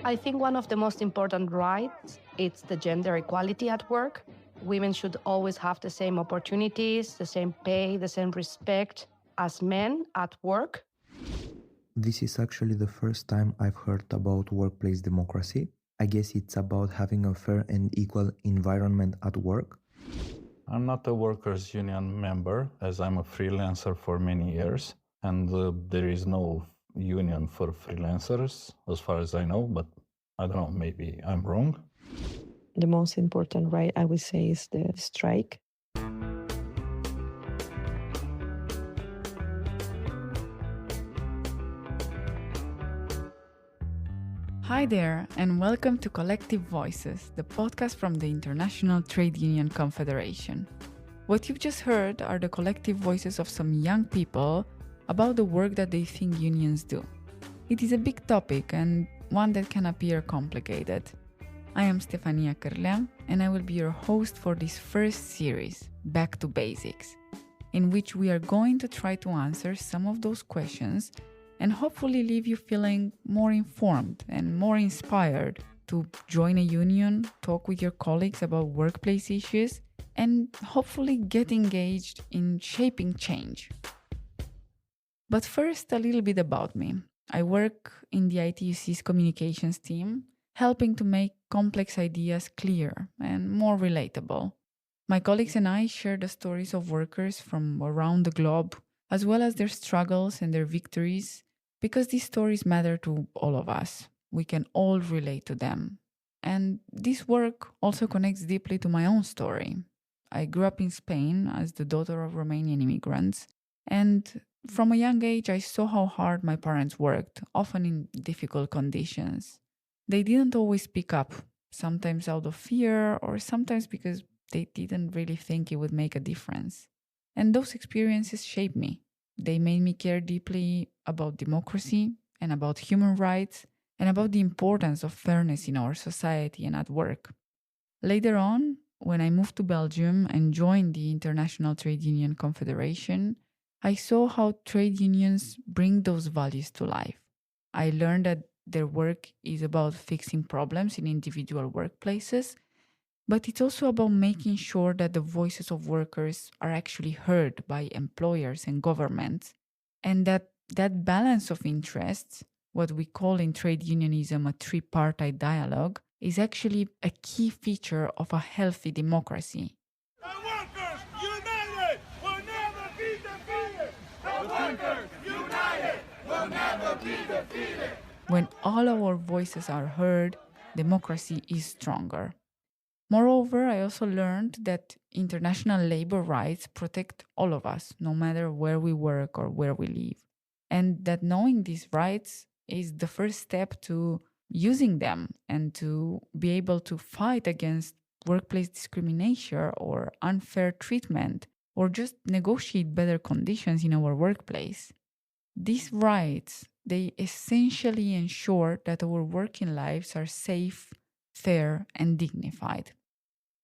I think one of the most important rights is the gender equality at work. Women should always have the same opportunities, the same pay, the same respect as men at work. This is actually the first time I've heard about workplace democracy. I guess it's about having a fair and equal environment at work. I'm not a workers' union member, as I'm a freelancer for many years, and there is no union for freelancers, as far as I know, but I don't know, maybe I'm wrong. The most important right, I would say, is the strike. Hi there, and welcome to Collective Voices, the podcast from the International Trade Union Confederation. What you've just heard are the collective voices of some young people about the work that they think unions do. It is a big topic and one that can appear complicated. I am Stefania Cîrlea, and I will be your host for this first series, Back to Basics, in which we are going to try to answer some of those questions and hopefully leave you feeling more informed and more inspired to join a union, talk with your colleagues about workplace issues, and hopefully get engaged in shaping change. But first, a little bit about me. I work in the ITUC's communications team, helping to make complex ideas clear and more relatable. My colleagues and I share the stories of workers from around the globe, as well as their struggles and their victories, because these stories matter to all of us. We can all relate to them. And this work also connects deeply to my own story. I grew up in Spain as the daughter of Romanian immigrants, and from a young age I saw how hard my parents worked, often in difficult conditions. They didn't always speak up, sometimes out of fear or sometimes because they didn't really think it would make a difference. And those experiences shaped me. They made me care deeply about democracy and about human rights and about the importance of fairness in our society and at work. Later on, when I moved to Belgium and joined the International Trade Union Confederation, I saw how trade unions bring those values to life. I learned that their work is about fixing problems in individual workplaces, but it's also about making sure that the voices of workers are actually heard by employers and governments, and that balance of interests, what we call in trade unionism a tripartite dialogue, is actually a key feature of a healthy democracy. The workers united will never be defeated! The workers united will never be defeated! When all our voices are heard, democracy is stronger. Moreover, I also learned that international labor rights protect all of us, no matter where we work or where we live. And that knowing these rights is the first step to using them and to be able to fight against workplace discrimination or unfair treatment, or just negotiate better conditions in our workplace. These rights, they essentially ensure that our working lives are safe, fair, and dignified.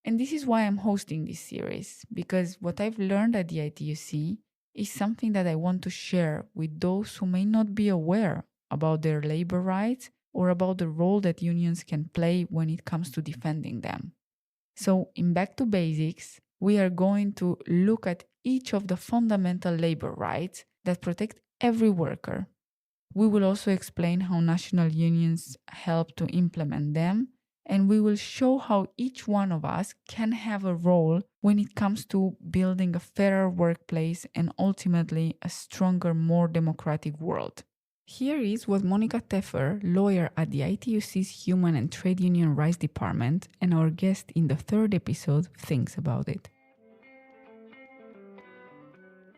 And this is why I'm hosting this series, because what I've learned at the ITUC is something that I want to share with those who may not be aware about their labor rights or about the role that unions can play when it comes to defending them. So in Back to Basics, we are going to look at each of the fundamental labor rights that protect every worker. We will also explain how national unions help to implement them, and we will show how each one of us can have a role when it comes to building a fairer workplace and ultimately a stronger, more democratic world. Here is what Monica Teffer, lawyer at the ITUC's Human and Trade Union Rights Department and our guest in the third episode, thinks about it.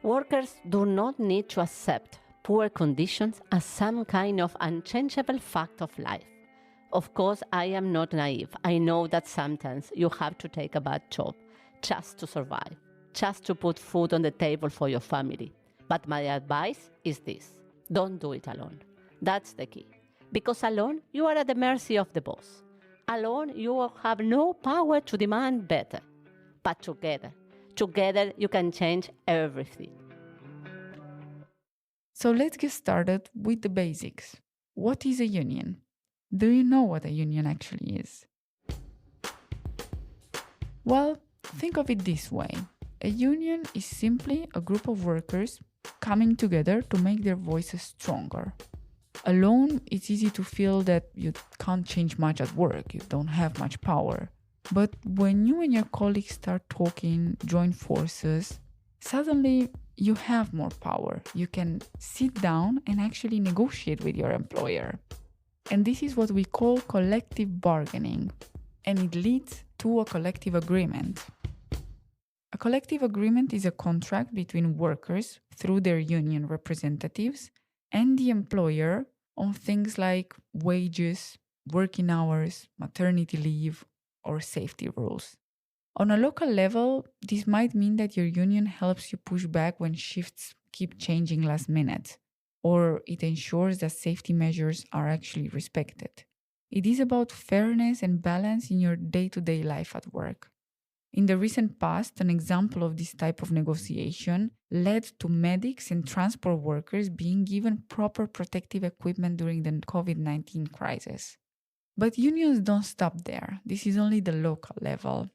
Workers do not need to accept poor conditions as some kind of unchangeable fact of life. Of course, I am not naive. I know that sometimes you have to take a bad job just to survive, just to put food on the table for your family. But my advice is this: don't do it alone. That's the key. Because alone, you are at the mercy of the boss. Alone, you have no power to demand better. But together you can change everything. So let's get started with the basics. What is a union? Do you know what a union actually is? Well, think of it this way. A union is simply a group of workers coming together to make their voices stronger. Alone, it's easy to feel that you can't change much at work, you don't have much power. But when you and your colleagues start talking, join forces, suddenly you have more power. You can sit down and actually negotiate with your employer. And this is what we call collective bargaining. And it leads to a collective agreement. A collective agreement is a contract between workers through their union representatives and the employer on things like wages, working hours, maternity leave, or safety rules. On a local level, this might mean that your union helps you push back when shifts keep changing last minute, or it ensures that safety measures are actually respected. It is about fairness and balance in your day-to-day life at work. In the recent past, an example of this type of negotiation led to medics and transport workers being given proper protective equipment during the COVID-19 crisis. But unions don't stop there. This is only the local level.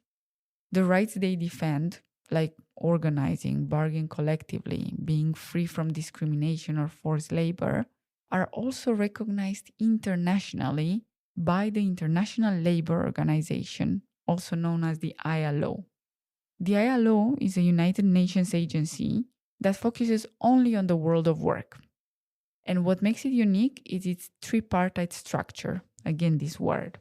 The rights they defend, like organizing, bargaining collectively, being free from discrimination or forced labor, are also recognized internationally by the International Labour Organization, also known as the ILO. The ILO is a United Nations agency that focuses only on the world of work. And what makes it unique is its tripartite structure, again this word.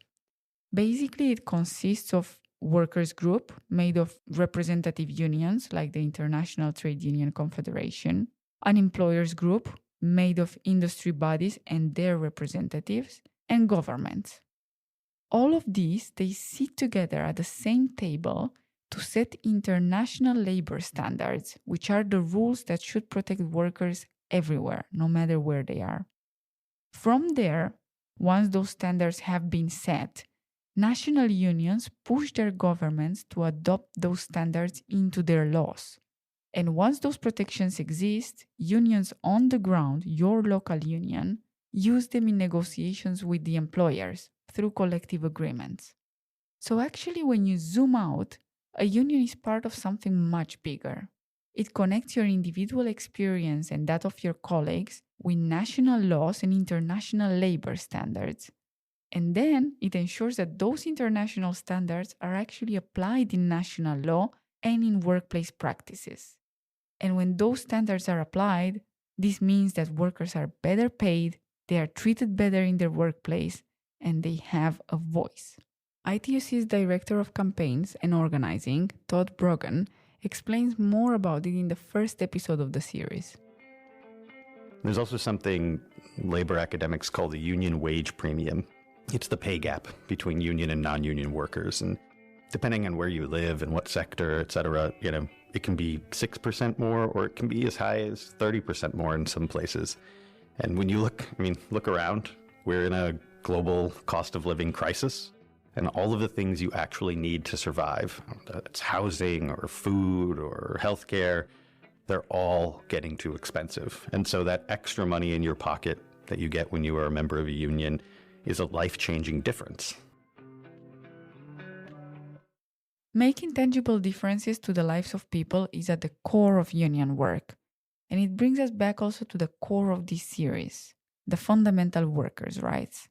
Basically, it consists of workers' group made of representative unions like the International Trade Union Confederation, an employers' group made of industry bodies and their representatives, and governments. All of these, they sit together at the same table to set international labor standards, which are the rules that should protect workers everywhere, no matter where they are. From there, once those standards have been set, national unions push their governments to adopt those standards into their laws. And once those protections exist, unions on the ground, your local union, use them in negotiations with the employers through collective agreements. So actually, when you zoom out, a union is part of something much bigger. It connects your individual experience and that of your colleagues with national laws and international labor standards. And then it ensures that those international standards are actually applied in national law and in workplace practices. And when those standards are applied, this means that workers are better paid, they are treated better in their workplace, and they have a voice. ITUC's Director of Campaigns and Organizing, Todd Brogan, explains more about it in the first episode of the series. There's also something labor academics call the union wage premium. It's the pay gap between union and non-union workers. And depending on where you live and what sector, et cetera, it can be 6% more, or it can be as high as 30% more in some places. And when you look around, we're in a global cost of living crisis. And all of the things you actually need to survive, it's housing or food or healthcare, they're all getting too expensive. And so that extra money in your pocket that you get when you are a member of a union is a life-changing difference. Making tangible differences to the lives of people is at the core of union work. And it brings us back also to the core of this series, the fundamental workers' rights.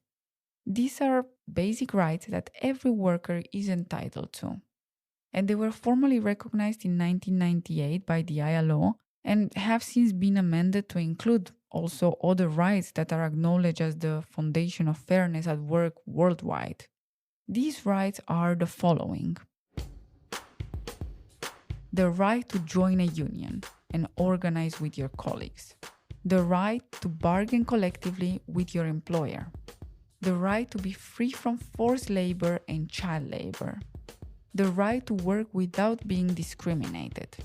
These are basic rights that every worker is entitled to. And they were formally recognized in 1998 by the ILO and have since been amended to include also other rights that are acknowledged as the foundation of fairness at work worldwide. These rights are the following: the right to join a union and organize with your colleagues, the right to bargain collectively with your employer, the right to be free from forced labor and child labor, the right to work without being discriminated,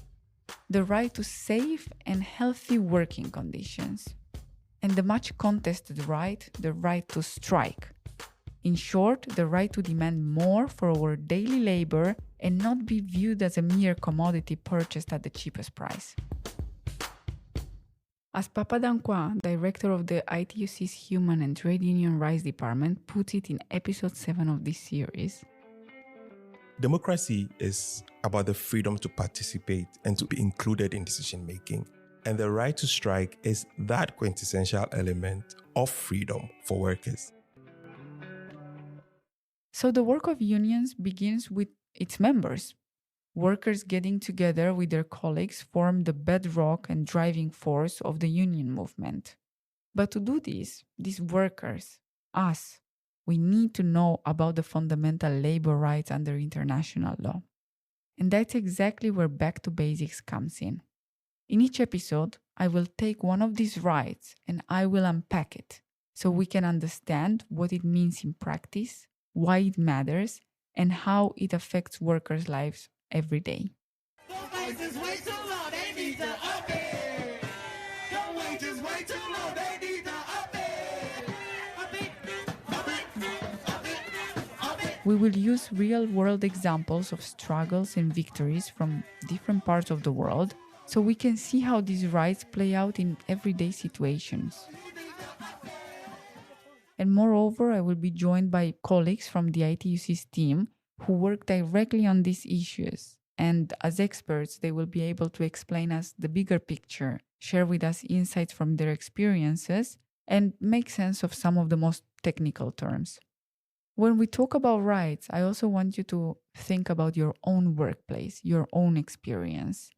the right to safe and healthy working conditions, and the much contested right, the right to strike. In short, the right to demand more for our daily labor and not be viewed as a mere commodity purchased at the cheapest price. As Papa Danqua, director of the ITUC's Human and Trade Union Rights Department, puts it in episode 7 of this series, democracy is about the freedom to participate and to be included in decision making. And the right to strike is that quintessential element of freedom for workers. So the work of unions begins with its members. Workers getting together with their colleagues form the bedrock and driving force of the union movement. But to do this, these workers, us, we need to know about the fundamental labor rights under international law. And that's exactly where Back to Basics comes in. In each episode, I will take one of these rights and I will unpack it so we can understand what it means in practice, why it matters, and how it affects workers' lives every day. We will use real-world examples of struggles and victories from different parts of the world so we can see how these rights play out in everyday situations. And moreover, I will be joined by colleagues from the ITUC's team who work directly on these issues. And as experts, they will be able to explain us the bigger picture, share with us insights from their experiences, and make sense of some of the most technical terms. When we talk about rights, I also want you to think about your own workplace, your own experience.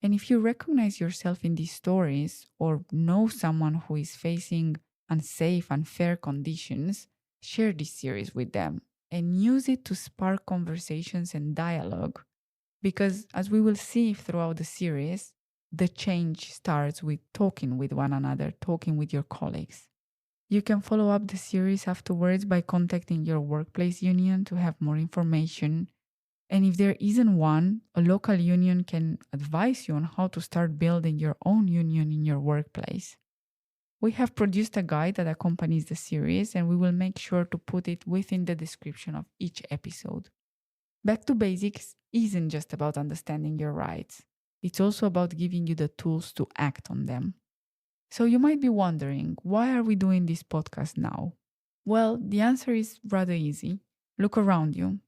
And if you recognize yourself in these stories or know someone who is facing unsafe, unfair conditions, share this series with them and use it to spark conversations and dialogue. Because as we will see throughout the series, the change starts with talking with one another, talking with your colleagues. You can follow up the series afterwards by contacting your workplace union to have more information. And if there isn't one, a local union can advise you on how to start building your own union in your workplace. We have produced a guide that accompanies the series, and we will make sure to put it within the description of each episode. Back to Basics isn't just about understanding your rights. It's also about giving you the tools to act on them. So you might be wondering, why are we doing this podcast now? Well, the answer is rather easy. Look around you.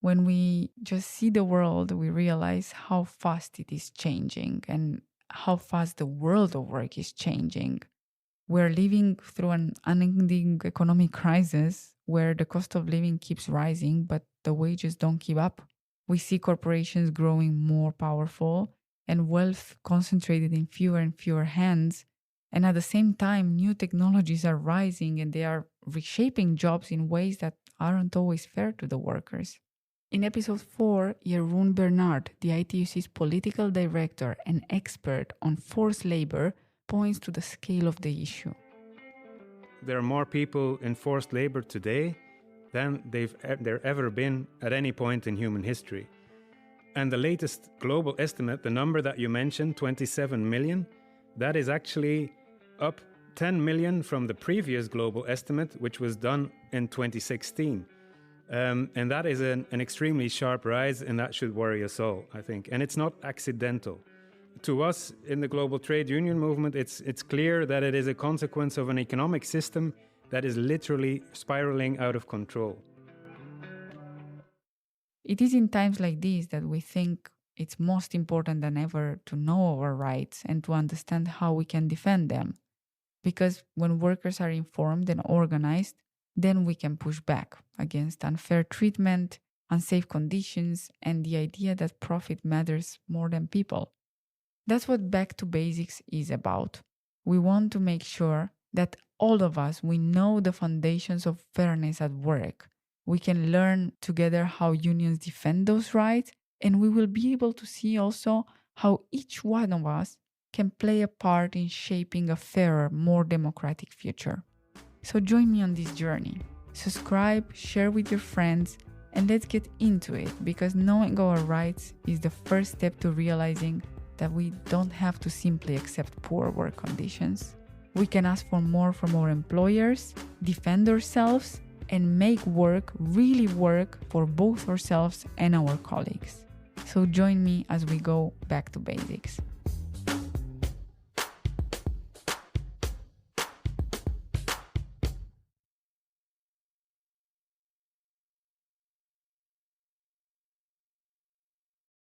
When we just see the world, we realize how fast it is changing and how fast the world of work is changing. We're living through an unending economic crisis where the cost of living keeps rising, but the wages don't keep up. We see corporations growing more powerful and wealth concentrated in fewer and fewer hands. And at the same time, new technologies are rising and they are reshaping jobs in ways that aren't always fair to the workers. In episode 4, Jeroen Bernard, the ITUC's political director and expert on forced labor, points to the scale of the issue. There are more people in forced labor today than there ever been at any point in human history. And the latest global estimate, the number that you mentioned, 27 million, that is actually up 10 million from the previous global estimate, which was done in 2016. And that is an extremely sharp rise, and that should worry us all, I think. And it's not accidental. To us, in the global trade union movement, it's clear that it is a consequence of an economic system that is literally spiraling out of control. It is in times like these that we think it's most important than ever to know our rights and to understand how we can defend them. Because when workers are informed and organized, then we can push back against unfair treatment, unsafe conditions, and the idea that profit matters more than people. That's what Back to Basics is about. We want to make sure that all of us, we know the foundations of fairness at work. We can learn together how unions defend those rights, and we will be able to see also how each one of us can play a part in shaping a fairer, more democratic future. So join me on this journey. Subscribe, share with your friends, and let's get into it, because knowing our rights is the first step to realizing that we don't have to simply accept poor work conditions. We can ask for more from our employers, defend ourselves, and make work really work for both ourselves and our colleagues. So join me as we go back to basics.